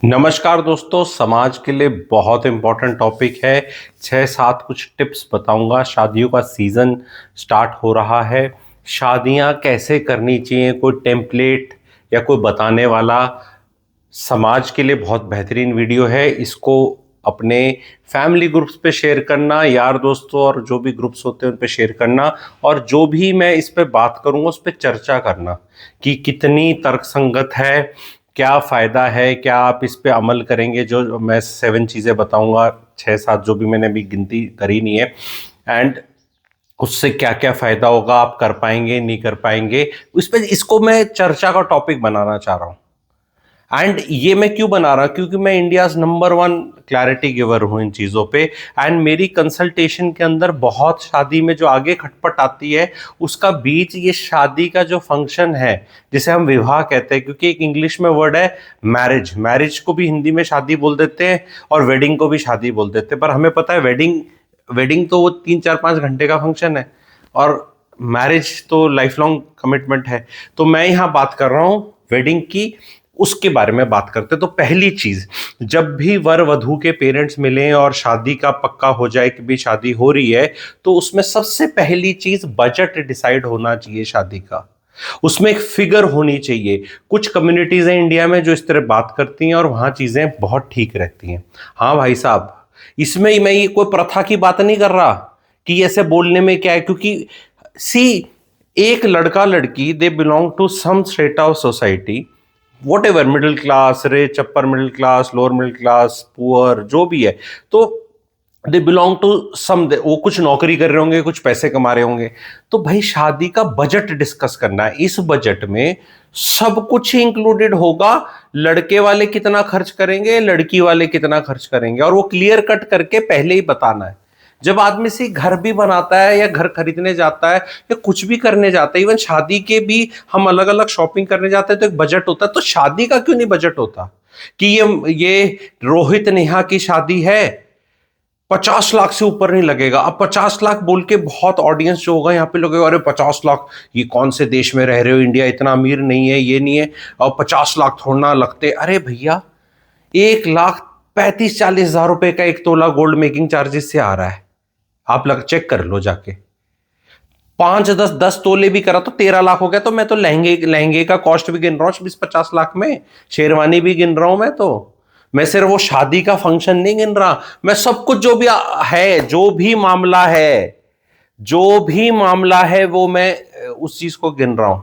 नमस्कार दोस्तों, समाज के लिए बहुत इम्पोर्टेंट टॉपिक है। 6-7 कुछ टिप्स बताऊंगा। शादियों का सीज़न स्टार्ट हो रहा है। शादियां कैसे करनी चाहिए, कोई टेम्पलेट या कोई बताने वाला। समाज के लिए बहुत बेहतरीन वीडियो है। इसको अपने फैमिली ग्रुप्स पे शेयर करना, यार दोस्तों और जो भी ग्रुप्स होते हैं उन पे शेयर करना, और जो भी मैं इस पे बात करूंगा उस पे चर्चा करना कि कितनी तर्कसंगत है, क्या फ़ायदा है, क्या आप इस पे अमल करेंगे। जो मैं 7 चीज़ें बताऊंगा, 6-7 जो भी मैंने अभी गिनती करी नहीं है, एंड उससे क्या क्या फ़ायदा होगा, आप कर पाएंगे नहीं कर पाएंगे, इस पे इसको मैं चर्चा का टॉपिक बनाना चाह रहा हूँ। एंड ये मैं क्यों बना रहा, क्योंकि मैं इंडियाज नंबर 1 क्लैरिटी गिवर हूं इन चीज़ों पे। एंड मेरी कंसल्टेशन के अंदर बहुत शादी में जो आगे खटपट आती है उसका बीच ये शादी का जो फंक्शन है जिसे हम विवाह कहते हैं, क्योंकि एक इंग्लिश में वर्ड है मैरिज। मैरिज को भी हिंदी में शादी बोल देते हैं और वेडिंग को भी शादी बोल देते हैं, पर हमें पता है वेडिंग वेडिंग तो वो 3-4-5 घंटे का फंक्शन है और मैरिज तो लाइफ लॉन्ग कमिटमेंट है। तो मैं यहाँ बात कर रहा हूँ वेडिंग की, उसके बारे में बात करते हैं। तो पहली चीज, जब भी वर वधू के पेरेंट्स मिलें और शादी का पक्का हो जाए कि भी शादी हो रही है, तो उसमें सबसे पहली चीज बजट डिसाइड होना चाहिए शादी का। उसमें एक फिगर होनी चाहिए। कुछ कम्युनिटीज हैं इंडिया में जो इस तरह बात करती हैं और वहां चीजें बहुत ठीक रहती हैं। हाँ भाई साहब, इसमें मैं ये कोई प्रथा की बात नहीं कर रहा कि ऐसे बोलने में क्या है, क्योंकि सी, एक लड़का लड़की they belong to some strata of society, whatever, middle class, rich, upper middle class, lower middle class, poor, जो भी है, तो दे बिलोंग टू सम, वो कुछ नौकरी कर रहे होंगे, कुछ पैसे कमा रहे होंगे। तो भाई शादी का बजट डिस्कस करना है। इस बजट में सब कुछ ही इंक्लूडेड होगा। लड़के वाले कितना खर्च करेंगे, लड़की वाले कितना खर्च करेंगे, और वो क्लियर कट करके पहले ही बताना है। जब आदमी से घर भी बनाता है या घर खरीदने जाता है या कुछ भी करने जाता है, इवन शादी के भी हम अलग अलग शॉपिंग करने जाते हैं तो एक बजट होता है। तो शादी का क्यों नहीं बजट होता कि ये रोहित नेहा की शादी है, 50 लाख से ऊपर नहीं लगेगा। अब 50 लाख बोल के बहुत ऑडियंस जो होगा यहाँ पे लगेगा, अरे 50 लाख, ये कौन से देश में रह रहे हो, इंडिया इतना अमीर नहीं है, ये नहीं है, और 50 लाख थोड़ा लगते। अरे भैया, 1,35,40,000 रुपए का 1 तोला गोल्ड मेकिंग चार्जेस से आ रहा है। आप लग चेक कर लो जाके। 5-10 तोले भी करा तो 13 लाख हो गया। तो मैं तो लहंगे लहंगे का कॉस्ट भी गिन रहा हूँ 20-50 लाख में, शेरवानी भी गिन रहा हूं मैं। तो मैं सिर्फ वो शादी का फंक्शन नहीं गिन रहा, मैं सब कुछ जो भी है, जो भी मामला है वो मैं उस चीज को गिन रहा हूं।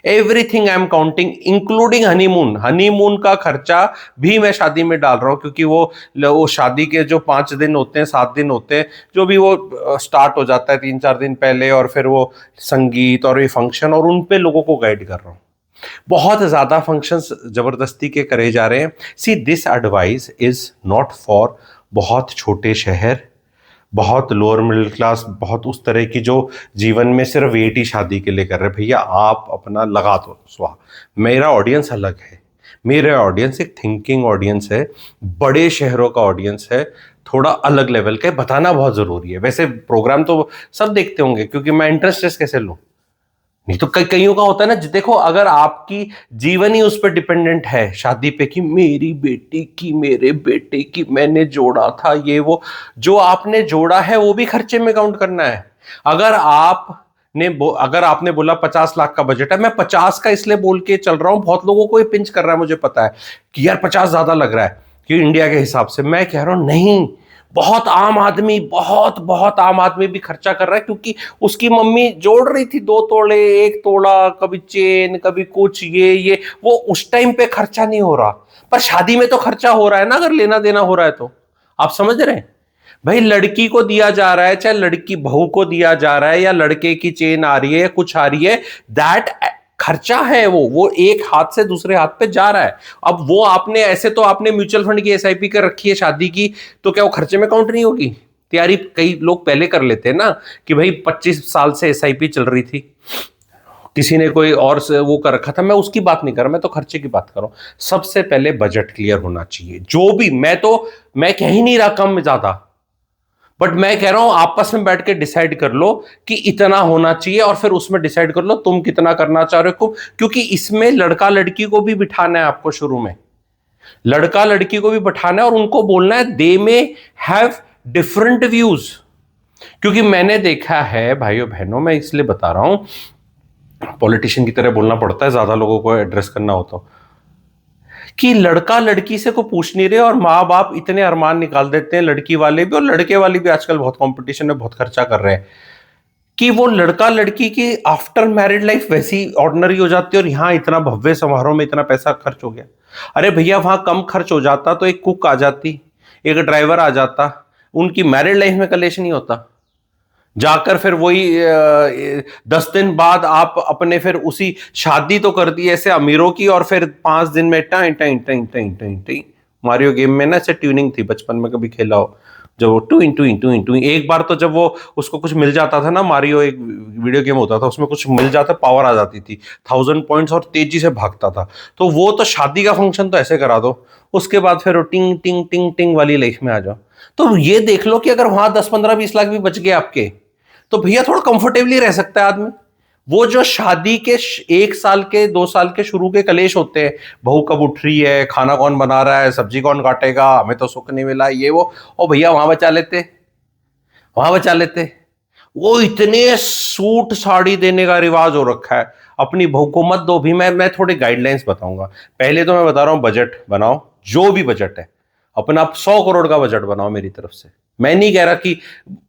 Everything I am counting, including honeymoon. Honeymoon का खर्चा भी मैं शादी में डाल रहा हूं, क्योंकि वो शादी के जो 5 दिन होते हैं, 7 दिन होते हैं, जो भी वो स्टार्ट हो जाता है 3-4 दिन पहले, और फिर वो संगीत और ये फंक्शन, और उन पे लोगों को गाइड कर रहा हूं। बहुत ज्यादा फंक्शंस जबरदस्ती के करे जा रहे हैं। See, this advice is not for बहुत छोटे शहर, बहुत लोअर मिडिल क्लास, बहुत उस तरह की जो जीवन में सिर्फ वेट ही शादी के लिए कर रहे हैं। भैया आप अपना लगा दो स्वाहा। मेरा ऑडियंस अलग है। मेरा ऑडियंस एक थिंकिंग ऑडियंस है, बड़े शहरों का ऑडियंस है, थोड़ा अलग लेवल का। बताना बहुत जरूरी है। वैसे प्रोग्राम तो सब देखते होंगे, क्योंकि मैं इंटरेस्ट कैसे लूं, नहीं तो कईयों का होता है ना। देखो, अगर आपकी जीवन ही उस पर डिपेंडेंट है शादी पे, कि मेरी बेटी की, मेरे बेटे की मैंने जोड़ा था, ये वो जो आपने जोड़ा है वो भी खर्चे में काउंट करना है। अगर आपने बोला 50 लाख का बजट है, मैं 50 का इसलिए बोल के चल रहा हूं, बहुत लोगों को ये पिंच कर रहा है, मुझे पता है कि यार 50 ज्यादा लग रहा है कि इंडिया के हिसाब से। मैं कह रहा हूं नहीं, बहुत आम आदमी, बहुत बहुत आम आदमी भी खर्चा कर रहा है, क्योंकि उसकी मम्मी जोड़ रही थी 2 तोले, 1 तोला, कभी चेन, कभी कुछ, ये वो उस टाइम पे खर्चा नहीं हो रहा, पर शादी में तो खर्चा हो रहा है ना, अगर लेना देना हो रहा है तो। आप समझ रहे हैं भाई, लड़की को दिया जा रहा है, चाहे लड़की बहू को दिया जा रहा है, या लड़के की चेन आ रही है, कुछ आ रही है, दैट खर्चा है। वो एक हाथ से दूसरे हाथ पे जा रहा है। अब वो आपने ऐसे, तो आपने म्यूचुअल फंड की एसआईपी कर रखी है शादी की, तो क्या वो खर्चे में काउंट नहीं होगी? तैयारी कई लोग पहले कर लेते हैं ना, कि भाई 25 साल से एसआईपी चल रही थी, किसी ने कोई और से वो कर रखा था। मैं उसकी बात नहीं कर रहा, मैं तो खर्चे की बात कर रहा हूं। सबसे पहले बजट क्लियर होना चाहिए। जो भी, मैं कह ही नहीं रहा कम ज्यादा, बट मैं कह रहा हूं आपस में बैठ के डिसाइड कर लो कि इतना होना चाहिए, और फिर उसमें डिसाइड कर लो तुम कितना करना चाह रहे हो, क्योंकि इसमें लड़का लड़की को भी बिठाना है आपको शुरू में। लड़का लड़की को भी बैठाना है और उनको बोलना है दे मे हैव डिफरेंट व्यूज। क्योंकि मैंने देखा है भाइयों बहनों, मैं इसलिए बता रहा हूं, पॉलिटिशियन की तरह बोलना पड़ता है, ज्यादा लोगों को एड्रेस करना होता हो, कि लड़का लड़की से को पूछ नहीं रहे और माँ बाप इतने अरमान निकाल देते हैं, लड़की वाले भी और लड़के वाले भी आजकल बहुत कंपटीशन में बहुत खर्चा कर रहे हैं, कि वो लड़का लड़की की आफ्टर मैरिड लाइफ वैसी ऑर्डिनरी हो जाती है और यहां इतना भव्य समारोह में इतना पैसा खर्च हो गया। अरे भैया वहां कम खर्च हो जाता तो एक कुक आ जाती, एक ड्राइवर आ जाता, उनकी मैरिड लाइफ में कलेश नहीं होता। जाकर फिर वही 10 दिन बाद आप अपने फिर उसी शादी तो कर दी ऐसे अमीरों की, और फिर 5 दिन में time time time time time time. Mario game में ना ऐसे ट्यूनिंग थी, बचपन में कभी खेला हो, जब वो two in two in two in two, एक बार तो जब वो उसको कुछ मिल जाता था ना, मारियो एक वीडियो गेम होता था उसमें कुछ मिल जाता, पावर आ जाती थी 1000 पॉइंट्स और तेजी से भागता था। तो वो तो शादी का फंक्शन तो ऐसे करा दो, उसके बाद फिर वो टिंग टिंग टिंग टिंग वाली लाइफ में आ जाओ। तो ये देख लो कि अगर वहां 10 15 20 लाख भी बच गए आपके, तो भैया थोड़ा कंफर्टेबली रह सकता है आदमी। वो जो शादी के 1 साल के 2 साल के शुरू के कलेश होते हैं, बहू कब उठ रही है, खाना कौन बना रहा है, सब्जी कौन काटेगा, हमें तो सुख नहीं मिला, ये वो, ओ भैया वहां बचा लेते, वहां बचा लेते। वो इतने सूट साड़ी देने का रिवाज हो रखा है, अपनी बहू को मत दो भी। मैं थोड़ी गाइडलाइंस बताऊंगा। पहले तो मैं बता रहा हूं बजट बनाओ, जो भी बजट है अपना 100 करोड़ का बजट बनाओ मेरी तरफ से, मैं नहीं कह रहा कि,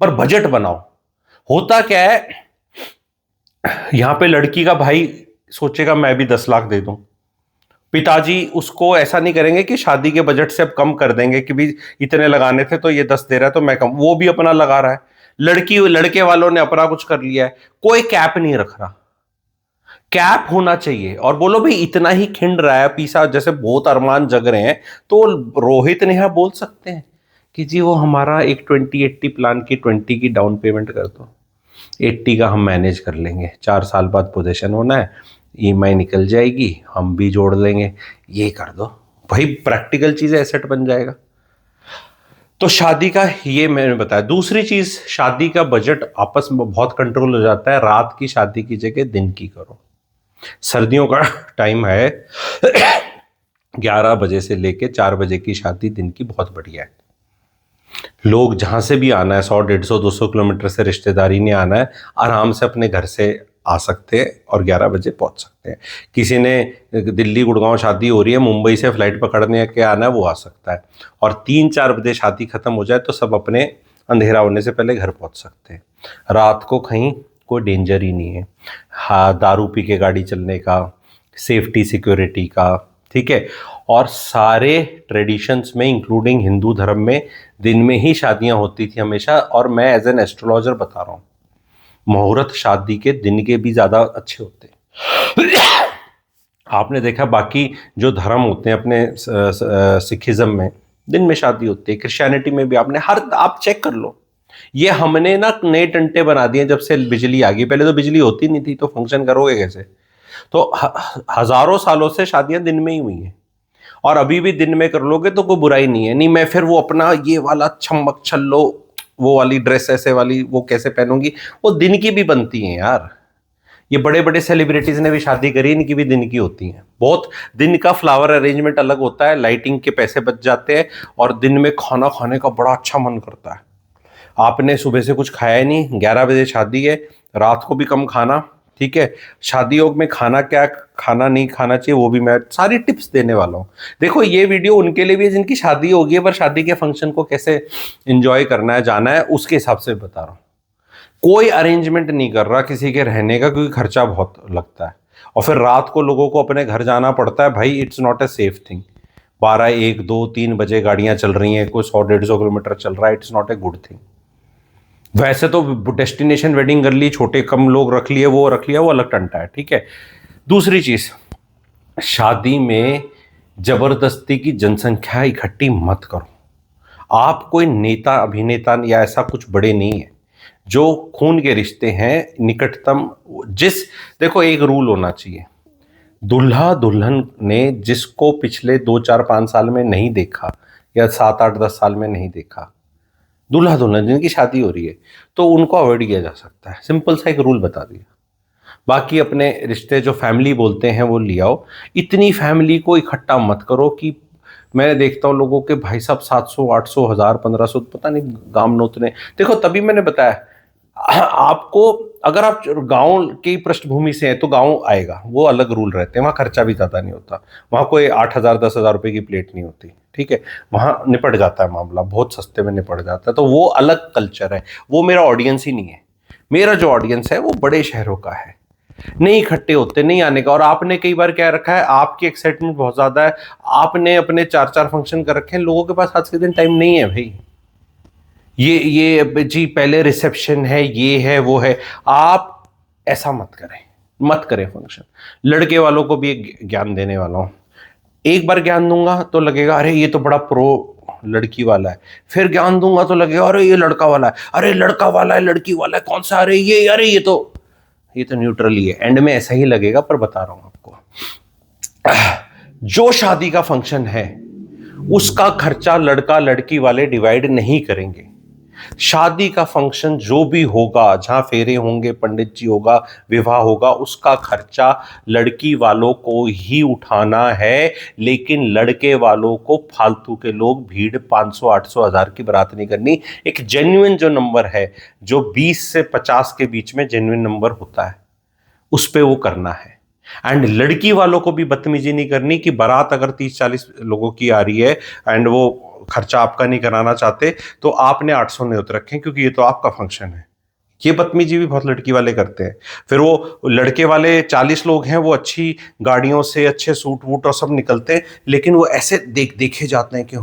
पर बजट बनाओ। होता क्या है, यहां पे लड़की का भाई सोचेगा मैं भी 10 लाख दे दूं, पिताजी उसको ऐसा नहीं करेंगे कि शादी के बजट से अब कम कर देंगे कि भी इतने लगाने थे तो ये 10 दे रहा है तो मैं कम, वो भी अपना लगा रहा है। लड़की लड़के वालों ने अपना कुछ कर लिया है, कोई कैप नहीं रख रहा। कैप होना चाहिए, और बोलो भाई इतना ही खिंड रहा है पीसा, जैसे बहुत अरमान जग रहे हैं, तो रोहित नेहा बोल सकते हैं कि जी वो हमारा एक 20-80 प्लान की 20 की डाउन पेमेंट कर दो, 80 का हम मैनेज कर लेंगे, 4 साल बाद पोजीशन होना है, ईएमआई निकल जाएगी, हम भी जोड़ लेंगे, ये कर दो भाई, प्रैक्टिकल चीज़ है, एसेट बन जाएगा। तो शादी का ये मैंने बताया। दूसरी चीज, शादी का बजट आपस में बहुत कंट्रोल हो जाता है, रात की शादी की जगह दिन की करो। सर्दियों का टाइम है, 11 बजे से लेके 4 बजे की शादी दिन की बहुत बढ़िया है। लोग जहां से भी आना है, 100 150 200 किलोमीटर से रिश्तेदारी ने आना है, आराम से अपने घर से आ सकते हैं और 11 बजे पहुंच सकते हैं। किसी ने दिल्ली गुड़गांव शादी हो रही है, मुंबई से फ्लाइट पकड़ने के आना है, वो आ सकता है। और 3-4 बजे शादी खत्म हो जाए तो सब अपने अंधेरा होने से पहले घर पहुंच सकते हैं। रात को कहीं कोई डेंजर ही नहीं है। हाँ, दारू पी के गाड़ी चलने का, सेफ्टी सिक्योरिटी का, ठीक है। और सारे ट्रेडिशंस में इंक्लूडिंग हिंदू धर्म में दिन में ही शादियां होती थी हमेशा। और मैं एज एन एस्ट्रोलॉजर बता रहा हूँ, मुहूर्त शादी के दिन के भी ज़्यादा अच्छे होते हैं। आपने देखा बाकी जो धर्म होते हैं अपने सिखिज्म में दिन में शादी होती है, क्रिश्चियनिटी में भी आपने हर, आप चेक कर लो। ये हमने ना नए टंटे बना दिए जब से बिजली आ गई, पहले तो बिजली होती नहीं थी, तो फंक्शन करोगे कैसे। तो हजारों सालों से शादियां दिन में ही हुई हैं, और अभी भी दिन में कर लोगे तो कोई बुराई नहीं है। नहीं मैं फिर वो अपना ये वाला छम्मक छल्लो, वो वाली ड्रेस ऐसे वाली वो कैसे पहनूंगी, वो दिन की भी बनती हैं यार। ये बड़े बड़े सेलिब्रिटीज ने भी शादी करी, इनकी भी दिन की होती हैं। बहुत दिन का फ्लावर अरेंजमेंट अलग होता है, लाइटिंग के पैसे बच जाते हैं, और दिन में खाना खाने का बड़ा अच्छा मन करता है। आपने सुबह से कुछ खाया ही नहीं, 11 बजे शादी है, रात को भी कम खाना, ठीक है। शादी योग में खाना क्या खाना नहीं खाना चाहिए वो भी मैं सारी टिप्स देने वाला हूँ। देखो ये वीडियो उनके लिए भी है जिनकी शादी होगी है, पर शादी के फंक्शन को कैसे एंजॉय करना है, जाना है, उसके हिसाब से बता रहा हूँ। कोई अरेंजमेंट नहीं कर रहा किसी के रहने का, क्योंकि खर्चा बहुत लगता है, और फिर रात को लोगों को अपने घर जाना पड़ता है भाई। It's not a safe thing. 12 1 2 3 बजे गाड़ियां चल रही हैं, कोई 100 150 किलोमीटर चल रहा है, it's not a good thing. वैसे तो डेस्टिनेशन वेडिंग कर ली, छोटे कम लोग रख लिए, वो रख लिया, वो अलग टंटा है, ठीक है। दूसरी चीज, शादी में जबरदस्ती की जनसंख्या इकट्ठी मत करो। आप कोई नेता अभिनेता या ऐसा कुछ बड़े नहीं है, जो खून के रिश्ते हैं निकटतम, जिस, देखो एक रूल होना चाहिए, दूल्हा दुल्हन ने जिसको पिछले 2 4 5 साल में नहीं देखा, या 7 8 10 साल में नहीं देखा, दूल्हा दुल्हन जिनकी शादी हो रही है, तो उनको अवॉइड किया जा सकता है। सिंपल सा एक रूल बता दिया। बाकी अपने रिश्ते जो फैमिली बोलते हैं वो ले आओ। इतनी फैमिली को इकट्ठा मत करो कि मैंने देखता हूँ लोगों के भाई साहब 700 800 1000 1500 पता नहीं गांव नोतने। देखो तभी मैंने बताया आपको, अगर आप गांव की पृष्ठभूमि से हैं तो गांव आएगा, वो अलग रूल रहते हैं, वहां खर्चा भी ज्यादा नहीं होता, वहां कोई 8,000 10,000 रुपए की प्लेट नहीं होती, ठीक है, वहां निपट जाता है मामला, बहुत सस्ते में निपट जाता है, तो वो अलग कल्चर है, वो मेरा ऑडियंस ही नहीं है। मेरा जो ऑडियंस है वो बड़े शहरों का है, नहीं इकट्ठे होते, नहीं आने का। और आपने कई बार क्या रखा है, आपकी एक्साइटमेंट बहुत ज्यादा है, आपने अपने 4 4 फंक्शन कर रखे हैं, लोगों के पास आज के दिन टाइम नहीं है भाई। ये जी पहले रिसेप्शन है, ये है वो है, आप ऐसा मत करें, मत करें फंक्शन। लड़के वालों को भी एक ज्ञान देने वाला हूं, एक बार ज्ञान दूंगा तो लगेगा अरे ये तो बड़ा प्रो लड़की वाला है, फिर ज्ञान दूंगा तो लगेगा अरे ये लड़का वाला है, अरे लड़का वाला है लड़की वाला है कौन सा, अरे ये तो न्यूट्रल ही है। एंड में ऐसा ही लगेगा, पर बता रहा हूं आपको, जो शादी का फंक्शन है उसका खर्चा लड़का लड़की वाले डिवाइड नहीं करेंगे। शादी का फंक्शन जो भी होगा, जहां फेरे होंगे, पंडित जी होगा, विवाह होगा, उसका खर्चा लड़की वालों को ही उठाना है, लेकिन लड़के वालों को फालतू के लोग भीड़ 500 800 1000 की बारात नहीं करनी। एक जेन्युइन जो नंबर है, जो 20 से 50 के बीच में जेन्युइन नंबर होता है, उस पे वो करना है। एंड लड़की वालों को भी बदतमीजी नहीं करनी कि बारात अगर 30 40 लोगों की आ रही है एंड वो खर्चा आपका नहीं कराना चाहते, तो आपने 800 न्योत रखें क्योंकि ये तो आपका फंक्शन है। ये बदतमीजी भी बहुत लड़की वाले करते हैं। फिर वो लड़के वाले 40 लोग हैं, वो अच्छी गाड़ियों से, अच्छे सूट वूट और सब निकलते हैं, लेकिन वो ऐसे देखे जाते हैं कि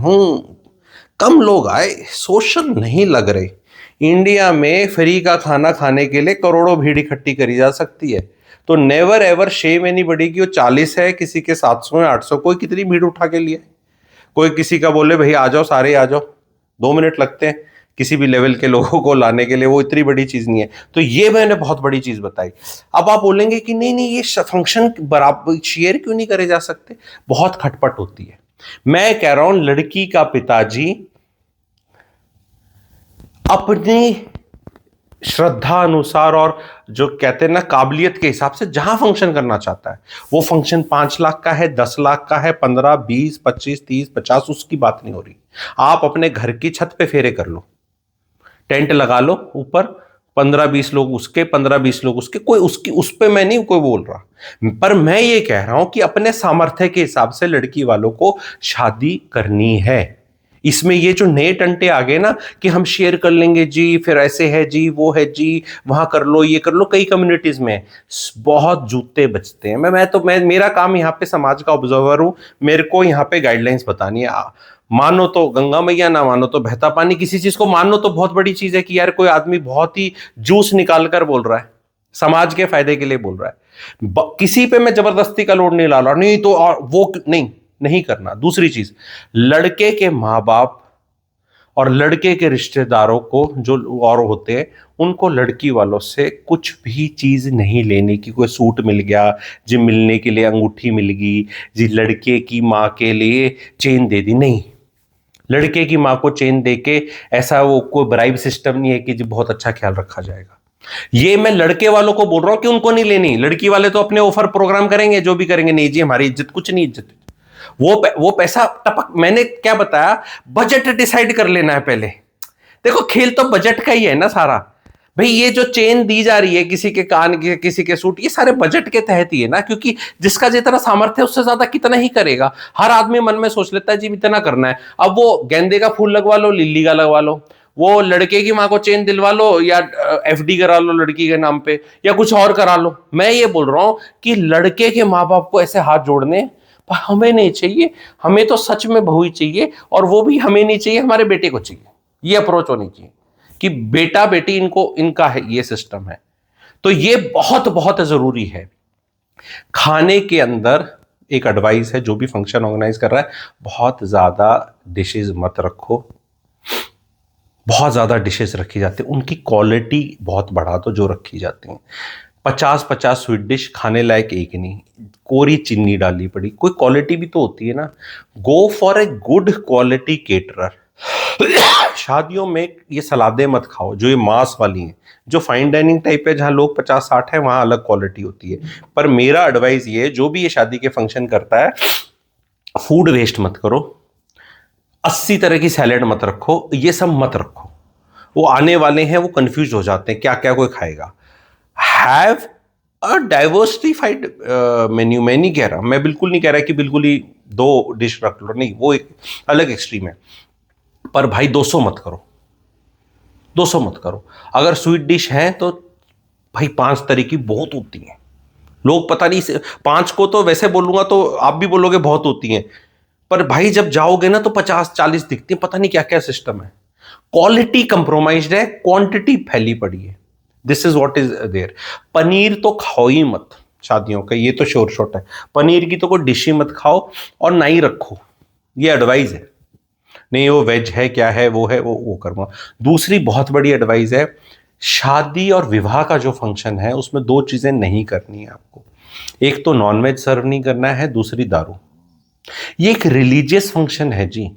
कम लोग आए, सोशल नहीं लग रहे। इंडिया में फ्री का खाना खाने के लिए करोड़ों भीड़ इकट्ठी करी जा सकती है, तो नेवर एवर शेम एनीबॉडी कि वो 40 है, किसी के 700 है 800, कोई कितनी भीड़ उठा के लिए, कोई किसी का बोले भाई आ जाओ सारे आ जाओ, 2 मिनट लगते हैं किसी भी लेवल के लोगों को लाने के लिए, वो इतनी बड़ी चीज नहीं है। तो ये मैंने बहुत बड़ी चीज बताई। अब आप बोलेंगे कि नहीं नहीं ये फंक्शन बराबर शेयर क्यों नहीं करे जा सकते, बहुत खटपट होती है। मैं कह रहा हूं लड़की का पिताजी अपनी श्रद्धा अनुसार और जो कहते हैं ना काबिलियत के हिसाब से जहां फंक्शन करना चाहता है, वो फंक्शन 5 लाख का है, 10 लाख का है, 15 20 25 30 50, उसकी बात नहीं हो रही। आप अपने घर की छत पे फेरे कर लो, टेंट लगा लो ऊपर, 15 20 लोग उसके, 15 20 लोग उसके, कोई उसकी उस पे मैं नहीं कोई बोल रहा, पर मैं ये कह रहा हूं कि अपने सामर्थ्य के हिसाब से लड़की वालों को शादी करनी है। इसमें ये जो नए टंटे आ गए ना कि हम शेयर कर लेंगे जी, फिर ऐसे है जी, वो है जी, वहां कर लो ये कर लो, कई कम्युनिटीज में बहुत जूते बचते हैं। मैं मेरा काम यहाँ पे समाज का ऑब्जर्वर हूं, मेरे को यहाँ पे गाइडलाइंस बतानी है। मानो तो गंगा मैया, ना मानो तो बहता पानी। किसी चीज को मानो तो बहुत बड़ी चीज है कि यार कोई आदमी बहुत ही जूस निकाल कर बोल रहा है, समाज के फायदे के लिए बोल रहा है। किसी पे मैं जबरदस्ती का लोड नहीं ला रहा, नहीं तो और वो नहीं करना। दूसरी चीज, लड़के के माँ बाप और लड़के के रिश्तेदारों को जो और होते हैं, उनको लड़की वालों से कुछ भी चीज नहीं लेने की। कोई सूट मिल गया जी, मिलने के लिए अंगूठी मिल गई जी, लड़के की माँ के लिए चेन दे दी, नहीं। लड़के की माँ को चेन देके ऐसा वो कोई ब्राइब सिस्टम नहीं है कि जी बहुत अच्छा ख्याल रखा जाएगा। ये मैं लड़के वालों को बोल रहा हूं कि उनको नहीं लेनी। लड़की वाले तो अपने ऑफर प्रोग्राम करेंगे, जो भी करेंगे, नहीं जी हमारी इज्जत, कुछ नहीं इज्जत, वो पैसा टपक। मैंने क्या बताया, बजट डिसाइड कर लेना है पहले। देखो खेल तो बजट का ही है ना सारा। भाई ये जो चेन दी जा रही है, किसी के कान के, किसी के सूट, ये सारे बजट के तहत ही है ना, क्योंकि जिसका जितना सामर्थ्य है उससे ज्यादा कितना ही करेगा। हर आदमी मन में सोच लेता है जी इतना करना है। अब वो गेंदे का फूल लगवा लो, लिल्ली का लगवा लो, वो लड़के की माँ को चेन दिलवा लो, या एफडी करा लो लड़की के नाम पे, या कुछ और करा लो। मैं ये बोल रहा हूं कि लड़के के माँ बाप को ऐसे हाथ जोड़ने हमें नहीं चाहिए। हमें तो सच में बहू ही चाहिए, और वो भी हमें नहीं चाहिए, हमारे बेटे को चाहिए। ये अप्रोच होनी चाहिए कि बेटा बेटी इनका है, ये सिस्टम है। तो ये बहुत बहुत जरूरी है। खाने के अंदर एक एडवाइस है, जो भी फंक्शन ऑर्गेनाइज कर रहा है, बहुत ज्यादा डिशेज मत रखो। बहुत ज्यादा डिशेस रखी जाती है, उनकी क्वालिटी बहुत बढ़ा दो जो रखी जाती हैं। 50 स्वीट डिश खाने लायक एक नहीं, कोरी चीनी डाली पड़ी, कोई क्वालिटी भी तो होती है ना। Go for a good quality caterer. शादियों में ये सलादें मत खाओ जो ये मांस वाली हैं। जो फाइन डाइनिंग टाइप है, जहां लोग 50 60 है, वहां अलग क्वालिटी होती है। पर मेरा एडवाइस ये है, जो भी ये शादी के फंक्शन करता है, फूड वेस्ट मत करो। 80 तरह की सैलेड मत रखो, ये सब मत रखो। वो आने वाले हैं, वो कंफ्यूज हो जाते हैं क्या क्या कोई खाएगा। Have a diversified menu. मैं नहीं कह रहा, मैं बिल्कुल नहीं कह रहा कि बिल्कुल ही 2 डिश रख लो, नहीं, वो एक अलग एक्सट्रीम है। पर भाई 200 मत करो, 200 मत करो। अगर स्वीट डिश है तो भाई 5 तरह की बहुत होती हैं। लोग पता नहीं 5 को तो वैसे बोलूंगा तो आप भी बोलोगे बहुत होती हैं, पर भाई जब जाओगे ना तो 50-40 दिखती हैं। पता नहीं क्या क्या सिस्टम है। क्वालिटी कंप्रोमाइज्ड है, क्वांटिटी फैली पड़ी है। This is what is there. पनीर तो खाओ ही मत शादियों का, ये तो श्योर शॉट है। पनीर की तो कोई डिश ही मत खाओ और ना ही रखो, ये एडवाइस है। नहीं वो वेज है, क्या है, वो है, वो करूंगा। दूसरी बहुत बड़ी एडवाइस है, शादी और विवाह का जो फंक्शन है उसमें 2 चीजें नहीं करनी है आपको। एक तो नॉनवेज सर्व नहीं करना है, दूसरी दारू। ये एक रिलीजियस फंक्शन है जी।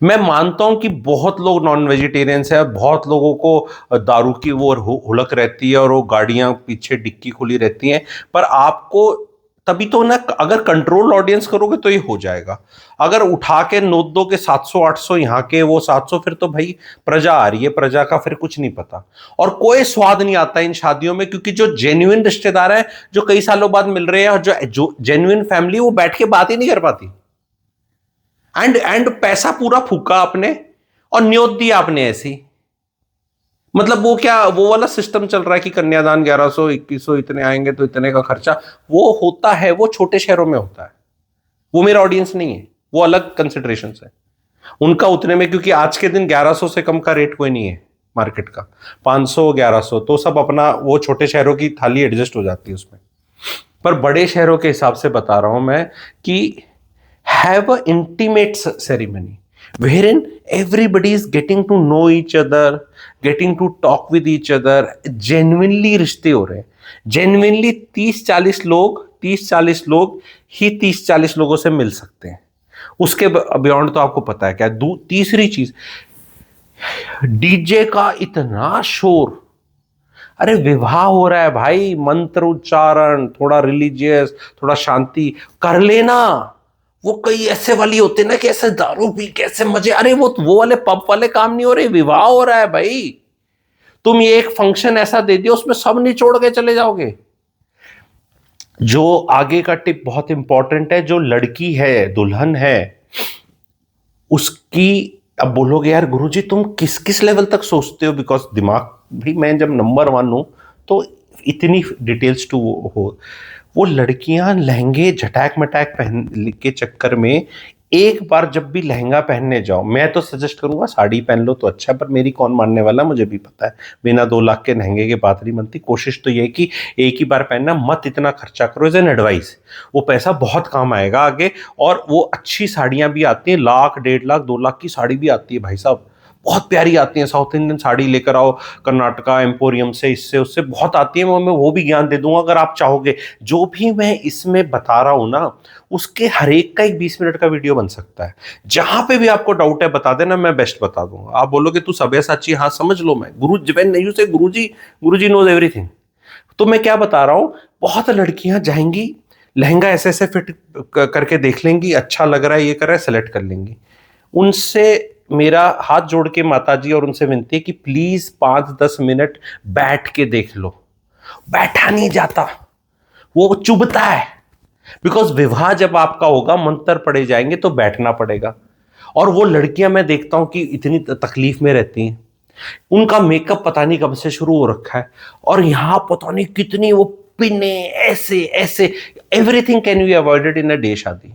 मैं मानता हूं कि बहुत लोग नॉन वेजिटेरियंस है, बहुत लोगों को दारू की वो हुलक रहती है और वो गाड़ियां पीछे डिक्की खुली रहती हैं, पर आपको तभी तो ना, अगर कंट्रोल ऑडियंस करोगे तो ये हो जाएगा। अगर उठा के नोट दो के 700-800 यहाँ के वो 700, फिर तो भाई प्रजा आ रही है, प्रजा का फिर कुछ नहीं पता। और कोई स्वाद नहीं आता इन शादियों में, क्योंकि जो जेन्युइन रिश्तेदार हैं, जो कई सालों बाद मिल रहे हैं, और जो जेन्युइन फैमिली, वो बैठ के बात ही नहीं कर पाती। एंड पैसा पूरा फूका आपने और न्योत दिया आपने ऐसी। मतलब वो क्या, वो वाला सिस्टम चल रहा है कि कन्यादान 1100-2100 इतने आएंगे तो इतने का खर्चा। वो होता है, वो छोटे शहरों में होता है, वो मेरा ऑडियंस नहीं है, वो अलग कंसिडरेशन है उनका उतने में। क्योंकि आज के दिन 1100 से कम का रेट कोई नहीं है मार्केट का। 500-1100 तो सब अपना, वो छोटे शहरों की थाली एडजस्ट हो जाती है उसमें। पर बड़े शहरों के हिसाब से बता रहा हूं मैं कि have an intimate ceremony wherein everybody is getting to know each other, getting to talk with each other। genuinely रिश्ते हो रहे हैं, genuinely 30-40 लोग ही 30-40 लोगों से मिल सकते हैं। उसके बियॉन्ड तो आपको पता है क्या। तीसरी चीज, डीजे का इतना शोर। अरे विवाह हो रहा है भाई, मंत्र उच्चारण, थोड़ा रिलीजियस, थोड़ा शांति कर लेना। वो कई ऐसे वाली होते ना कि ऐसे दारू पी के ऐसे मजे, अरे वो वाले पब वाले काम नहीं हो रहे, विवाह हो रहा है भाई। तुम ये एक फंक्शन ऐसा दे दियो उसमें सब निचोड़ के चले जाओगे। जो आगे का टिप बहुत इंपॉर्टेंट है, जो लड़की है, दुल्हन है, उसकी, अब बोलोगे यार गुरुजी तुम किस किस लेवल तक सोचते हो, बिकॉज दिमाग भाई मैं जब नंबर 1 हूं तो इतनी डिटेल्स टू हो। वो लड़कियां लहंगे झटैक मटैक पहन के चक्कर में, एक बार जब भी लहंगा पहनने जाओ, मैं तो सजेस्ट करूंगा साड़ी पहन लो तो अच्छा है, पर मेरी कौन मानने वाला, मुझे भी पता है बिना 2 लाख के लहंगे के बात नहीं बनती। कोशिश तो ये है कि एक ही बार पहनना, मत इतना खर्चा करो, एज एन एडवाइस। वो पैसा बहुत काम आएगा आगे। और वो अच्छी साड़ियां भी आती हैं, 1 लाख, 1.5 लाख, 2 लाख की साड़ी भी आती है भाई साहब, बहुत प्यारी आती हैं। साउथ इंडियन साड़ी लेकर आओ कर्नाटका एम्पोरियम से, इससे उससे बहुत आती है। मैं वो भी ज्ञान दे दूंगा अगर आप चाहोगे। जो भी मैं इसमें बता रहा हूं ना, उसके हर एक का एक 20 मिनट का वीडियो बन सकता है। जहां पे भी आपको डाउट है बता देना, मैं बेस्ट बता दूंगा। आप बोलोगे तू सब्यसाची, हाँ समझ लो, मैं गुरुजी नोज एवरीथिंग। तो मैं क्या बता रहा हूं, बहुत लड़कियां जाएंगी, लहंगा ऐसे ऐसे फिट करके देख लेंगी, अच्छा लग रहा है, ये कर रहा है, सेलेक्ट कर लेंगी। उनसे मेरा हाथ जोड़ के माताजी और उनसे विनती है कि प्लीज 5-10 मिनट बैठ के देख लो। बैठा नहीं जाता, वो चुभता है। बिकॉज विवाह जब आपका होगा, मंत्र पड़े जाएंगे तो बैठना पड़ेगा। और वो लड़कियां मैं देखता हूं कि इतनी तकलीफ में रहती हैं, उनका मेकअप पता नहीं कब से शुरू हो रखा है, और यहां पता नहीं कितनी वो पिने, ऐसे ऐसे। Everything can be avoided in a day शादी।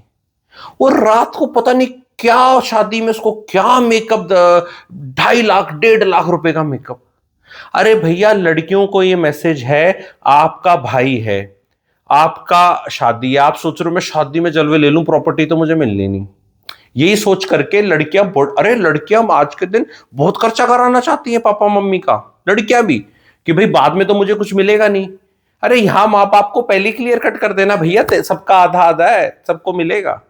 और रात को पता नहीं क्या शादी में उसको क्या मेकअप, 2.5 लाख 1.5 लाख रुपए का मेकअप। अरे भैया लड़कियों को ये मैसेज है, आपका भाई है, आपका शादी है, आप सोच रहे हो मैं शादी में जलवे ले लूं, प्रॉपर्टी तो मुझे मिलनी नहीं। यही सोच करके लड़कियां, अरे लड़कियां आज के दिन बहुत खर्चा कराना चाहती हैं पापा मम्मी का, लड़कियां भी, कि भाई बाद में तो मुझे कुछ मिलेगा नहीं। अरे यहां माँ बाप को पहले क्लियर कट कर देना, भैया सबका आधा आधा है, सबको मिलेगा।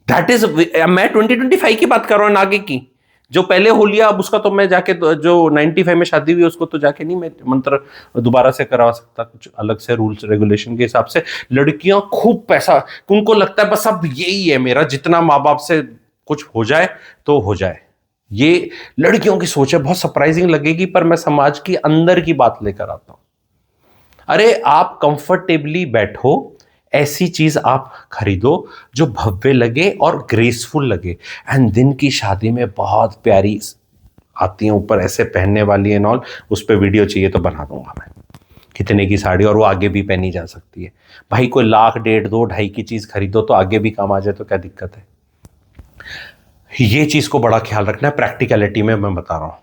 दैट इज, मैं 2025 की बात कर रहा हूं, आगे की। जो पहले हो लिया, अब उसका तो मैं जाके, जो 95 में शादी हुई उसको तो जाके नहीं मैं मंत्र दोबारा से करवा सकता, कुछ अलग से रूल्स रेगुलेशन के हिसाब से। लड़कियां खूब पैसा, उनको लगता है बस अब यही है मेरा, जितना माँ बाप से कुछ हो जाए तो हो जाए। ये लड़कियों की सोच है, बहुत सरप्राइजिंग लगेगी, पर मैं समाज की अंदर की बात लेकर आता हूं। अरे आप कंफर्टेबली बैठो, ऐसी चीज आप खरीदो जो भव्य लगे और ग्रेसफुल लगे। एंड दिन की शादी में बहुत प्यारी आती है ऊपर ऐसे पहनने वाली एंड ऑल, उस पर वीडियो चाहिए तो बना दूंगा मैं, कितने की साड़ी, और वो आगे भी पहनी जा सकती है। भाई कोई लाख, डेढ़, दो, ढाई की चीज खरीदो तो आगे भी काम आ जाए तो क्या दिक्कत है। ये चीज को बड़ा ख्याल रखना है, प्रैक्टिकलिटी में मैं बता रहा हूं।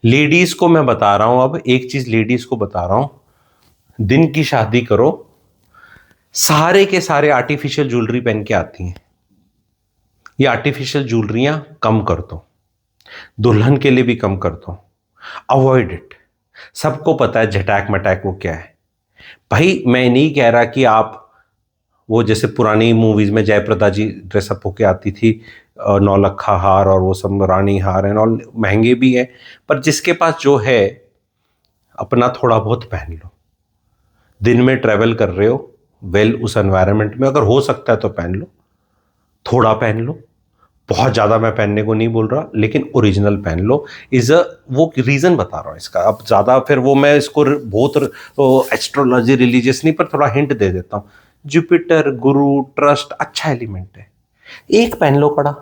लेडीज को मैं बता रहा हूं, अब एक चीज लेडीज को बता रहा हूं, दिन की शादी करो, सारे के सारे आर्टिफिशियल ज्वेलरी पहन के आती हैं, ये आर्टिफिशियल ज्वेलरियां कम कर दो, दुल्हन के लिए भी कम कर दो, अवॉइड इट। सबको पता है झटैक मटैक वो क्या है। भाई मैं नहीं कह रहा कि आप वो जैसे पुरानी मूवीज में जयप्रदा जी ड्रेसअप होके आती थी, नौलखा हार और वो सब रानी हार एंड ऑल, महंगे भी है, पर जिसके पास जो है अपना थोड़ा बहुत पहन लो। दिन में ट्रैवल कर रहे हो, वेल उस एनवायरनमेंट में अगर हो सकता है तो पहन लो, थोड़ा पहन लो, बहुत ज्यादा मैं पहनने को नहीं बोल रहा, लेकिन ओरिजिनल पहन लो। इज अ वो रीजन बता रहा हूं इसका, अब ज्यादा फिर वो मैं इसको बहुत एस्ट्रोलॉजी रिलीजियस नहीं, पर थोड़ा हिंट दे देता हूं। जुपिटर, गुरु, ट्रस्ट अच्छा एलिमेंट है, एक पहन लो कड़ा।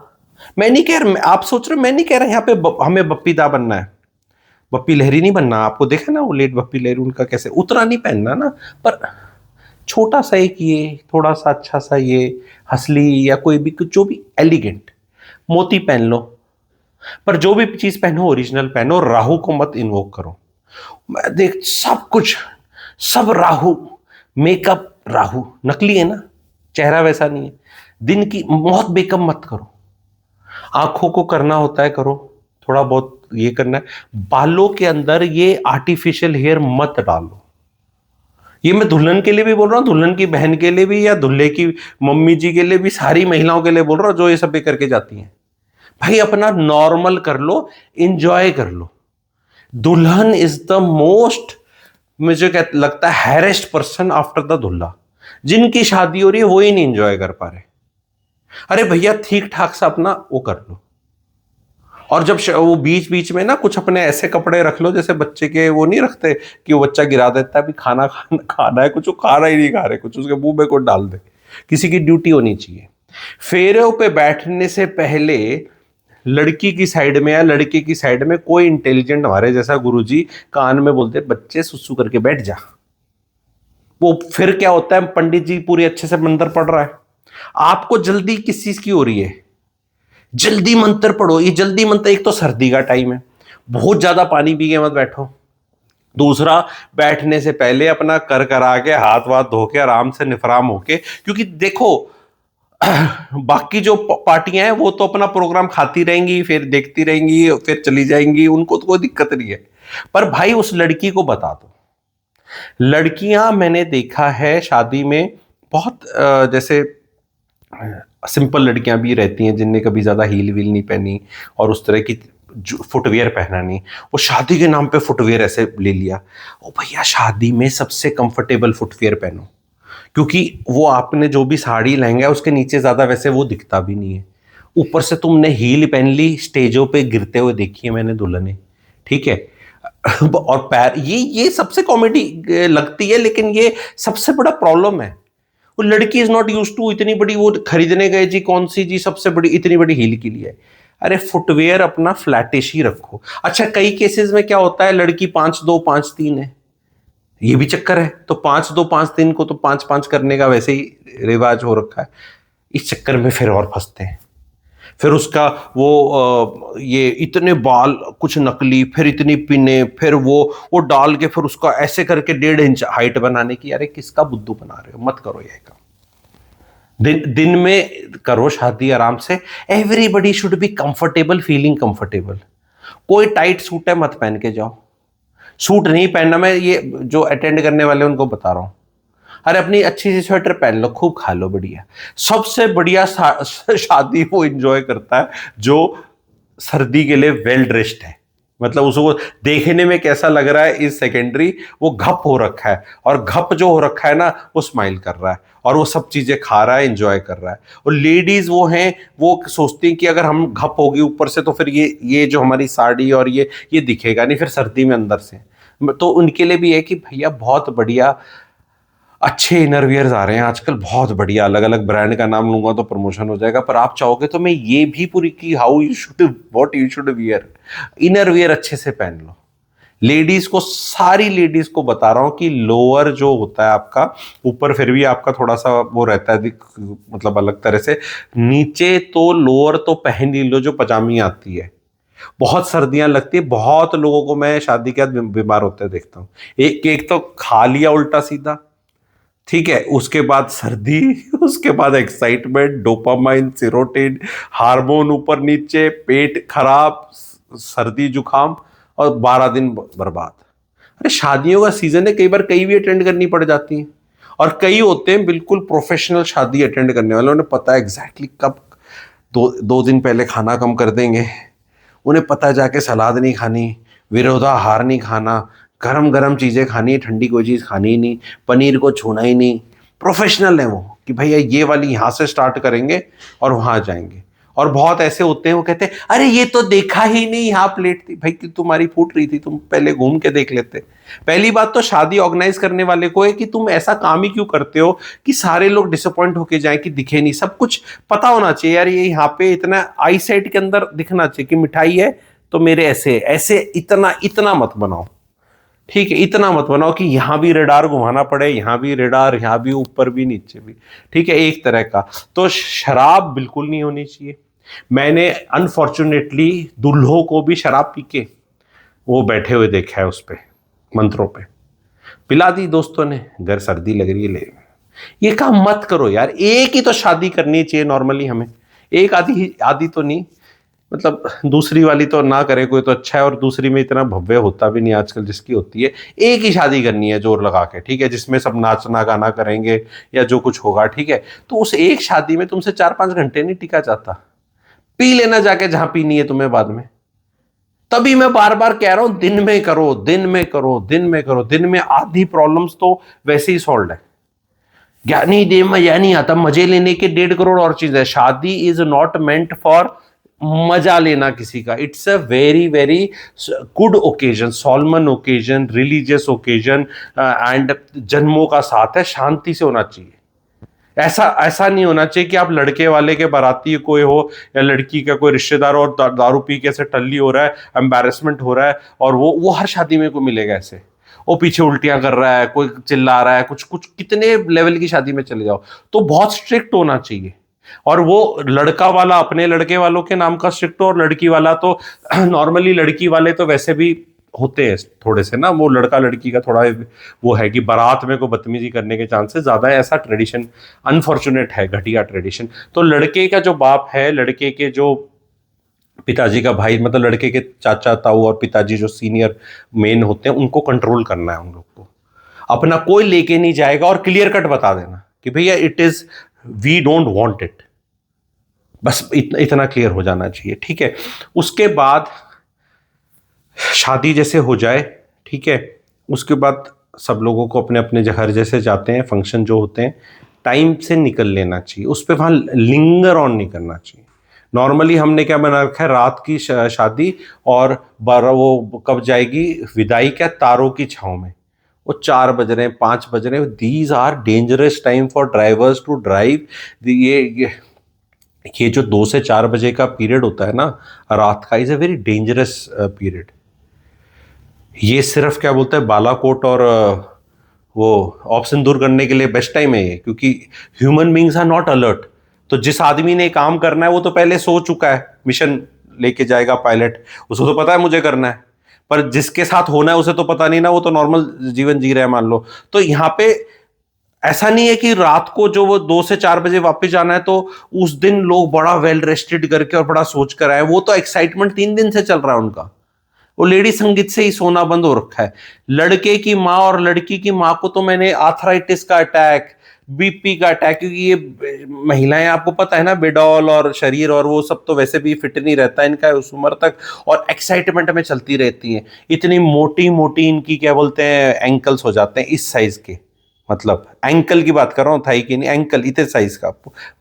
मैं नहीं कह रहा, आप सोच रहे हो मैं नहीं कह रहा यहाँ पे हमें बप्पी दा बनना है, बप्पी लहरी नहीं बनना। आपको देखा ना वो लेट बप्पी लहरी, उनका कैसे, उतना नहीं पहनना ना, पर छोटा सा एक ये थोड़ा सा अच्छा सा ये हसली या कोई भी जो भी एलिगेंट, मोती पहन लो, पर जो भी चीज पहनो ओरिजिनल पहनो, राहु को मत इन्वोक करो। मैं देख सब कुछ, सब राहु, मेकअप राहु नकली है ना, चेहरा वैसा नहीं है। दिन की बहुत मेकअप मत करो, आंखों को करना होता है करो, थोड़ा बहुत ये करना है। बालों के अंदर ये आर्टिफिशियल हेयर मत डालो। ये मैं दुल्हन के लिए भी बोल रहा हूं, दुल्हन की बहन के लिए भी, या दूल्हे की मम्मी जी के लिए भी, सारी महिलाओं के लिए बोल रहा हूं जो ये सब भी करके जाती हैं। भाई अपना नॉर्मल कर लो, इंजॉय कर लो। दुल्हन इज द मोस्ट, मुझे क्या लगता है, हैरेस्ट पर्सन आफ्टर द दुल्हा। जिनकी शादी हो रही है वो ही नहीं इंजॉय कर पा रहे। अरे भैया ठीक ठाक सा अपना वो कर लो। और जब वो बीच बीच में ना कुछ अपने ऐसे कपड़े रख लो जैसे बच्चे के वो नहीं रखते कि वो बच्चा गिरा देता है, अभी खाना खाना खाना है, कुछ वो खा रहा ही नहीं खा रहे, कुछ उसके मुंह में कुछ डाल दे। किसी की ड्यूटी होनी चाहिए। फेरों पे बैठने से पहले लड़की की साइड में या लड़के की साइड में कोई इंटेलिजेंट हमारे जैसा गुरुजी कान में बोलते, बच्चे सुसु करके बैठ जा। वो फिर क्या होता है, पंडित जी पूरी अच्छे से मंत्र पढ़ रहा है, आपको जल्दी किस चीज की हो रही है, जल्दी मंत्र पढ़ो। ये जल्दी मंत्र, एक तो सर्दी का टाइम है, बहुत ज्यादा पानी पी के मत बैठो। दूसरा, बैठने से पहले अपना कर करा के हाथ वाथ धो के आराम से निफराम होके, क्योंकि देखो बाकी जो पार्टियां हैं वो तो अपना प्रोग्राम खाती रहेंगी, फिर देखती रहेंगी, फिर चली जाएंगी, उनको तो कोई दिक्कत नहीं है। पर भाई उस लड़की को बता दो। लड़कियां मैंने देखा है शादी में बहुत जैसे सिंपल लड़कियां भी रहती हैं जिनने कभी ज्यादा हील वील नहीं पहनी और उस तरह की फुटवेयर पहना नहीं, वो शादी के नाम पे फुटवेयर ऐसे ले लिया। ओ भैया शादी में सबसे कंफर्टेबल फुटवेयर पहनो, क्योंकि वो आपने जो भी साड़ी लहंगा है उसके नीचे ज्यादा वैसे वो दिखता भी नहीं है। ऊपर से तुमने हील पहन ली, स्टेजों पे गिरते हुए देखी है मैंने दुल्हने, ठीक है। और पैर, ये सबसे कॉमेडी लगती है, लेकिन ये सबसे बड़ा प्रॉब्लम है। वो लड़की इज नॉट यूज टू इतनी बड़ी वो खरीदने गए जी, कौन सी जी सबसे बड़ी इतनी बड़ी हील के लिए। अरे फुटवेयर अपना फ्लैटिश ही रखो। अच्छा कई केसेस में क्या होता है, लड़की 5'2", 5'3" है, ये भी चक्कर है, तो 5'2", 5'3" को तो 5'5" करने का वैसे ही रिवाज हो रखा है। इस चक्कर में फिर और फंसते हैं। फिर उसका वो ये इतने बाल कुछ नकली, फिर इतनी पिने, फिर वो डाल के फिर उसका ऐसे करके 1.5 इंच हाइट बनाने की। अरे किसका बुद्धू बना रहे हो, मत करो ये काम। दिन में करो शादी आराम से। Everybody should be comfortable, feeling comfortable. कोई टाइट सूट है मत पहन के जाओ, सूट नहीं पहनना। मैं ये जो अटेंड करने वाले उनको बता रहा हूं, अरे अपनी अच्छी सी स्वेटर पहन लो, खूब खा लो, बढ़िया। सबसे बढ़िया शादी वो एंजॉय करता है जो सर्दी के लिए वेल ड्रेस्ड है। मतलब उसको देखने में कैसा लग रहा है इज सेकेंडरी, वो घप हो रखा है, और घप जो हो रखा है ना वो स्माइल कर रहा है और वो सब चीजें खा रहा है, एंजॉय कर रहा है। और लेडीज वो हैं, वो सोचती हैं कि अगर हम घप होगी ऊपर से तो फिर ये जो हमारी साड़ी और ये दिखेगा नहीं फिर सर्दी में अंदर से। तो उनके लिए भी है कि भैया बहुत बढ़िया अच्छे इनरवियर्स आ रहे हैं आजकल, बहुत बढ़िया, अलग अलग ब्रांड का नाम लूंगा तो प्रमोशन हो जाएगा, पर आप चाहोगे तो मैं ये भी पूरी की how you should what you should wear, innerwear अच्छे से पहन लो। लेडीज को, सारी लेडीज को बता रहा हूं कि लोअर जो होता है आपका, ऊपर फिर भी आपका थोड़ा सा वो रहता है मतलब अलग तरह से, नीचे तो लोअर तो पहन ही लो जो पजामी आती है। बहुत सर्दियां लगती है, बहुत लोगों को मैं शादी के बाद बीमार होते देखता हूँ। एक तो खा लिया उल्टा सीधा, ठीक है, उसके बाद सर्दी, उसके बाद एक्साइटमेंट, डोपामाइन, सेरोटिन, हार्मोन ऊपर नीचे, पेट खराब, सर्दी जुकाम, और 12 दिन बर्बाद। अरे शादियों का सीजन है, कई बार कई भी अटेंड करनी पड़ जाती है, और कई होते हैं बिल्कुल प्रोफेशनल शादी अटेंड करने वाले, उन्हें पता है एग्जैक्टली कब दो दिन पहले खाना कम कर देंगे, उन्हें पता है जाके सलाद नहीं खानी, विरोधाहार नहीं खाना, गरम गरम चीज़ें खानी है, ठंडी कोई चीज़ खानी ही नहीं, पनीर को छूना ही नहीं। प्रोफेशनल है वो कि भैया ये वाली यहाँ से स्टार्ट करेंगे और वहाँ जाएंगे। और बहुत ऐसे होते हैं वो कहते हैं अरे ये तो देखा ही नहीं, यहाँ प्लेट थी भाई कि तुम्हारी फूट रही थी, तुम पहले घूम के देख लेते। पहली बात तो शादी ऑर्गेनाइज करने वाले को है कि तुम ऐसा काम ही क्यों करते हो कि सारे लोग डिसअपॉइंट होके जाएं कि दिखे नहीं, सब कुछ पता होना चाहिए यार, ये यहाँ पे इतना आई साइट के अंदर दिखना चाहिए कि मिठाई है तो मेरे ऐसे ऐसे, इतना इतना मत बनाओ, ठीक है, इतना मत बनाओ कि यहां भी रेडार घुमाना पड़े, यहां भी रेडार, यहां भी, ऊपर भी नीचे भी, ठीक है, एक तरह का। तो शराब बिल्कुल नहीं होनी चाहिए। मैंने अनफॉर्चुनेटली दूल्हों को भी शराब पी के वो बैठे हुए देखा है उस पे, मंत्रों पे पिला दी दोस्तों ने, घर सर्दी लग रही है ले। ये काम मत करो यार, एक ही तो शादी करनी चाहिए नॉर्मली हमें, एक आधी आधी तो नहीं, मतलब दूसरी वाली तो ना करे कोई तो अच्छा है, और दूसरी में इतना भव्य होता भी नहीं आजकल जिसकी होती है। एक ही शादी करनी है जोर लगा के, ठीक है, जिसमें सब नाचना गाना करेंगे या जो कुछ होगा, ठीक है, तो उस एक शादी में तुमसे 4-5 घंटे नहीं टिका जाता, पी लेना जाके जहां पीनी है तुम्हें बाद में। तभी मैं बार बार कह रहा हूं दिन में करो, दिन में करो, दिन में करो, दिन में आधी प्रॉब्लम्स तो वैसे ही सॉल्व है। ज्ञानी दे मजा नहीं आता, मजे लेने के 1.5 करोड़ और चीज है। शादी इज नॉट मेंट फॉर मजा लेना किसी का, it's a very very good occasion, Solomon occasion, religious occasion, and जन्मों का साथ है, शांति से होना चाहिए। ऐसा ऐसा नहीं होना चाहिए कि आप लड़के वाले के बाराती कोई हो या लड़की का कोई रिश्तेदार हो और दारू पी के ऐसे टल्ली हो रहा है, एम्बैरेसमेंट हो रहा है, और वो हर शादी में को मिलेगा ऐसे, वो पीछे उल्टियां कर रहा है, कोई चिल्ला रहा है, कुछ कुछ, कितने लेवल की शादी में चले जाओ। तो बहुत स्ट्रिक्ट होना चाहिए, और वो लड़का वाला अपने लड़के वालों के नाम का स्ट्रिक्ट हो, और लड़की वाला तो नॉर्मली लड़की वाले तो वैसे भी होते हैं थोड़े से ना, वो लड़का लड़की का थोड़ा वो है कि बारात में को बदतमीजी करने के चांसेस ज्यादा है, ऐसा ट्रेडिशन अनफॉर्चुनेट है, घटिया ट्रेडिशन। तो लड़के का जो बाप है, लड़के के जो पिताजी का भाई, मतलब लड़के के चाचा ताऊ और पिताजी जो सीनियर मेन होते हैं, उनको कंट्रोल करना है उन लोग को, अपना कोई लेके नहीं जाएगा, और क्लियर कट बता देना कि भैया it is, we don't want it, बस इतना क्लियर हो जाना चाहिए, ठीक है। उसके बाद शादी जैसे हो जाए, ठीक है, उसके बाद सब लोगों को अपने अपने घर जैसे जाते हैं, फंक्शन जो होते हैं टाइम से निकल लेना चाहिए, उस पर वहाँ लिंगर ऑन नहीं करना चाहिए। नॉर्मली हमने क्या बना रखा है, रात की शादी, और 12 वो कब जाएगी विदाई, क्या तारों की छाँव में, वो 4 बज रहे हैं, 5 बज रहे हैं, these are dangerous time for drivers to drive. ये जो 2 से 4 बजे का पीरियड होता है ना रात का, is a very dangerous period. ये सिर्फ क्या बोलते हैं बालाकोट और वो ऑप्शन दूर करने के लिए बेस्ट टाइम है ये, क्योंकि human beings are not alert. तो जिस आदमी ने काम करना है वो तो पहले सो चुका है, मिशन लेके जाएगा पायलट, उसको तो पता है मुझे करना है, पर जिसके साथ होना है उसे तो पता नहीं ना, वो तो नॉर्मल जीवन जी रहा है मान लो। तो यहाँ पे ऐसा नहीं है कि रात को जो वो 2 से 4 बजे वापस जाना है तो उस दिन लोग बड़ा वेल रेस्टेड करके और बड़ा सोच कर आए, वो तो एक्साइटमेंट 3 दिन से चल रहा है उनका, वो लेडी संगीत से ही सोना बंद हो रखा है। लड़के की माँ और लड़की की माँ को तो मैंने आर्थराइटिस का अटैक, बीपी का अटैक, क्योंकि ये महिलाएं आपको पता है ना, बेडॉल और शरीर और वो सब तो वैसे भी फिट नहीं रहता इनका उस उम्र तक, और एक्साइटमेंट में चलती रहती हैं, इतनी मोटी मोटी इनकी क्या बोलते हैं एंकल्स हो जाते हैं इस साइज के, मतलब एंकल की बात कर रहा हूँ, थाई की नहीं, एंकल इतने साइज का,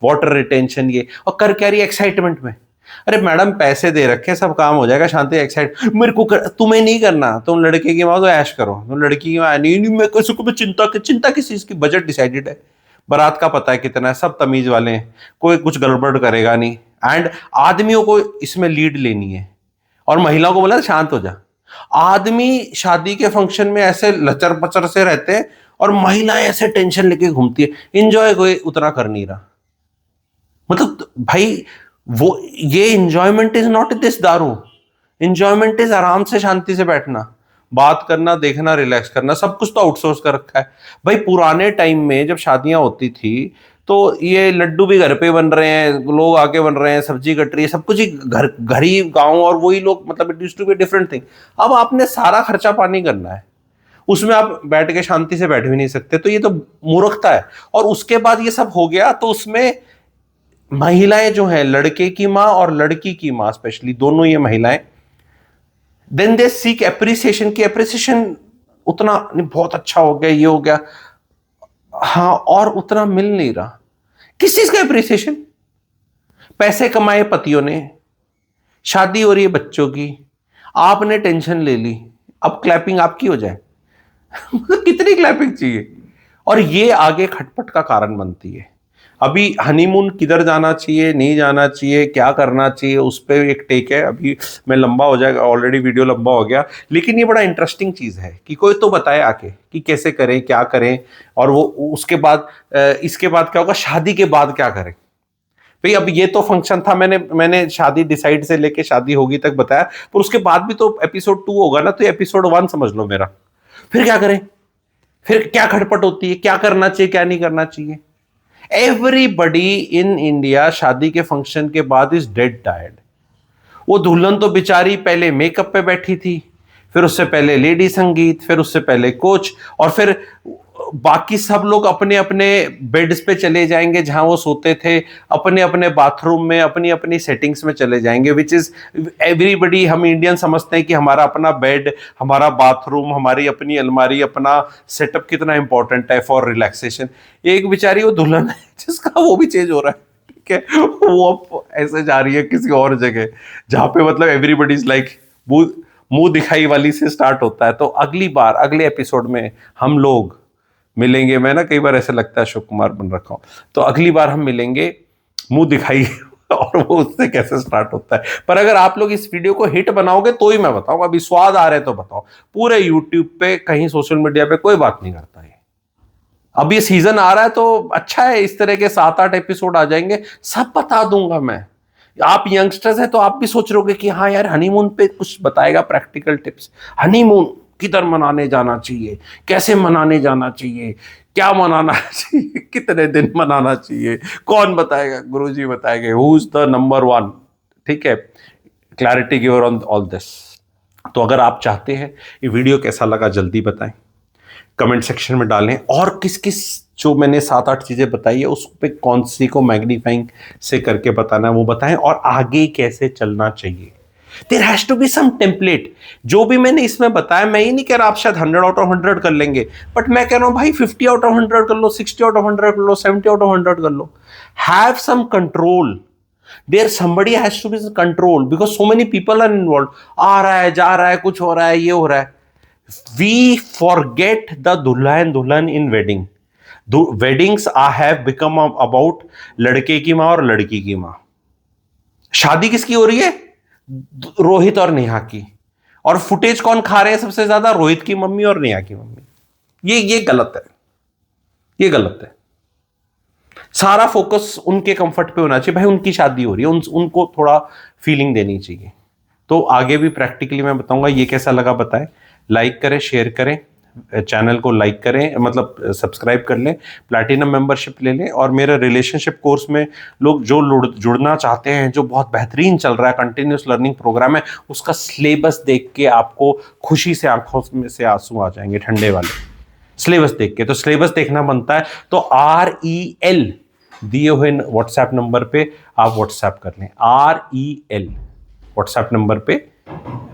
वाटर रिटेंशन ये, और कर क्या रही एक्साइटमेंट में। अरे मैडम पैसे दे रखे सब काम हो जाएगा, शांति एक्साइट मेरे को तुम्हें नहीं करना, तुम लड़के की माँ तो ऐश करो, तुम लड़की की माँ नहीं मैं कैसे को, चिंता किस चीज की, बजट डिसाइडेड है, बारात का पता है कितना है, सब तमीज वाले हैं, कोई कुछ गड़बड़ करेगा नहीं, एंड आदमियों को इसमें लीड लेनी है, और महिलाओं को बोला शांत हो जा। आदमी शादी के फंक्शन में ऐसे लचर पचर से रहते हैं और महिलाएं ऐसे टेंशन लेके घूमती है, इंजॉय कोई उतना कर नहीं रहा। मतलब भाई वो ये इंजॉयमेंट इज नॉट दिस दारू, इंजॉयमेंट इज आराम से शांति से बैठना, बात करना, देखना, रिलैक्स करना, सब कुछ तो आउटसोर्स कर रखा है भाई। पुराने टाइम में जब शादियां होती थी तो ये लड्डू भी घर पे बन रहे हैं, लोग आके बन रहे हैं, सब्जी कट रही है, सब कुछ ही घर ही गांव, और वही लोग, मतलब it used to be different thing. अब आपने सारा खर्चा पानी करना है, उसमें आप बैठ के शांति से बैठ भी नहीं सकते, तो ये तो मूर्खता है। और उसके बाद ये सब हो गया तो उसमें महिलाएं जो हैं, लड़के की माँ और लड़की की माँ स्पेशली, दोनों ये महिलाएं, देन दे सीक एप्रिसिएशन की, एप्रिसिएशन उतना बहुत अच्छा हो गया, ये हो गया, हाँ, और उतना मिल नहीं रहा। किस चीज का एप्रिसिएशन? पैसे कमाए पतियों ने, शादी हो रही है बच्चों की, आपने टेंशन ले ली, अब क्लैपिंग आपकी हो जाए मतलब कितनी क्लैपिंग चाहिए? और ये आगे खटपट का कारण बनती है। अभी हनीमून किधर जाना चाहिए, नहीं जाना चाहिए, क्या करना चाहिए, उस पर एक टेक है, अभी मैं लंबा हो जाएगा, ऑलरेडी वीडियो लंबा हो गया, लेकिन ये बड़ा इंटरेस्टिंग चीज़ है कि कोई तो बताए आके कि कैसे करें, क्या करें, और वो उसके बाद इसके बाद क्या होगा, शादी के बाद क्या करें। भाई अब ये तो फंक्शन था, मैंने शादी डिसाइड से लेके शादी होगी तक बताया, पर उसके बाद भी तो एपिसोड 2 होगा ना, तो एपिसोड 1 समझ लो मेरा। फिर क्या करें, फिर क्या खटपट होती है, क्या करना चाहिए, क्या नहीं करना चाहिए। एवरीबडी इन इंडिया शादी के फंक्शन के बाद इज डेड टायर्ड। वो दुल्हन तो बेचारी पहले मेकअप पे बैठी थी, फिर उससे पहले लेडी संगीत, फिर उससे पहले कोच, और फिर बाकी सब लोग अपने अपने बेड्स पे चले जाएंगे जहां वो सोते थे, अपने अपने बाथरूम में अपनी अपनी सेटिंग्स में चले जाएंगे, विच इज एवरीबडी, हम इंडियन समझते हैं कि हमारा अपना बेड, हमारा बाथरूम, हमारी अपनी अलमारी, अपना सेटअप कितना इंपॉर्टेंट है फॉर रिलैक्सेशन। एक बेचारी वो दुल्हन है जिसका वो भी चेंज हो रहा है, ठीक है, वो अब ऐसे जा रही है किसी और जगह जहां पे मतलब एवरीबडी इज लाइक मुंह दिखाई वाली से स्टार्ट होता है। तो अगली बार अगले एपिसोड में हम लोग मिलेंगे, मैं ना कई बार ऐसे लगता है अशोक कुमार बन रखा हूं, तो अगली बार हम मिलेंगे मुंह दिखाई और वो उससे कैसे स्टार्ट होता है। पर अगर आप लोग इस वीडियो को हिट बनाओगे तो ही मैं बताऊंगा, अभी स्वाद आ रहे तो बताओ। पूरे यूट्यूब पे कहीं सोशल मीडिया पे कोई बात नहीं करता है। अब ये सीजन आ रहा है तो अच्छा है, इस तरह के 7-8 एपिसोड आ जाएंगे, सब बता दूंगा मैं। आप यंगस्टर्स हैं तो आप भी सोच रहे होगे कि हाँ यार हनीमून पे कुछ बताएगा, प्रैक्टिकल टिप्स, हनीमून किधर मनाने जाना चाहिए, कैसे मनाने जाना चाहिए, क्या मनाना चाहिए, कितने दिन मनाना चाहिए, कौन बताएगा, गुरुजी बताएंगे, हु इज द नंबर 1, ठीक है, clarity giver on all this. तो अगर आप चाहते हैं ये वीडियो कैसा लगा जल्दी बताएं, कमेंट सेक्शन में डालें, और किस किस जो मैंने 7-8 चीजें बताई है उस पे कौन सी को मैग्नीफाइंग से करके बताना है वो बताएं, और आगे कैसे चलना चाहिए। There has to be some template. जो भी मैंने इसमें बताया, मैं ही नहीं कह रहा आप शायद 100 आउट ऑफ 100 कर लेंगे, बट मैं कह रहा हूं भाई 50 आउट ऑफ 100 कर लो, 60 आउट ऑफ 100 कर लो, 70 आउट ऑफ 100 कर लो। Have some control, there somebody has to be control, because so many people are involve, आ रहा है, जा रहा है, कुछ हो रहा है, ये हो रहा है। We forget the दूल्हा एंड दुल्हन in wedding. Weddings have become about लड़के की माँ और लड़की की माँ। शादी किसकी हो रही है? रोहित और नेहा की। और फुटेज कौन खा रहे हैं सबसे ज्यादा? रोहित की मम्मी और नेहा की मम्मी। ये गलत है, ये गलत है। सारा फोकस उनके कंफर्ट पे होना चाहिए, भाई उनकी शादी हो रही है, उनको थोड़ा फीलिंग देनी चाहिए। तो आगे भी प्रैक्टिकली मैं बताऊंगा। ये कैसा लगा बताएं, लाइक करें, शेयर करें, चैनल को लाइक करें, मतलब सब्सक्राइब कर लें, प्लैटिनम मेंबरशिप ले लें, और मेरे रिलेशनशिप कोर्स में लोग जो जुड़ना चाहते हैं, जो बहुत बेहतरीन चल रहा है, कंटिन्यूस लर्निंग प्रोग्राम है, उसका सिलेबस देख के आपको खुशी से आंखों में से आंसू आ जाएंगे ठंडे वाले। सिलेबस देख के। तो सिलेबस देखना बनता है, तो REL दिए हुए व्हाट्सएप नंबर पे आप व्हाट्सएप कर लें। REL व्हाट्सएप नंबर पे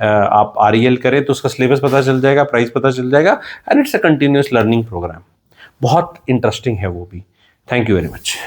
आप REL करें तो उसका सिलेबस पता चल जाएगा, प्राइस पता चल जाएगा, and it's a continuous learning program. बहुत इंटरेस्टिंग है वो भी। Thank you very much.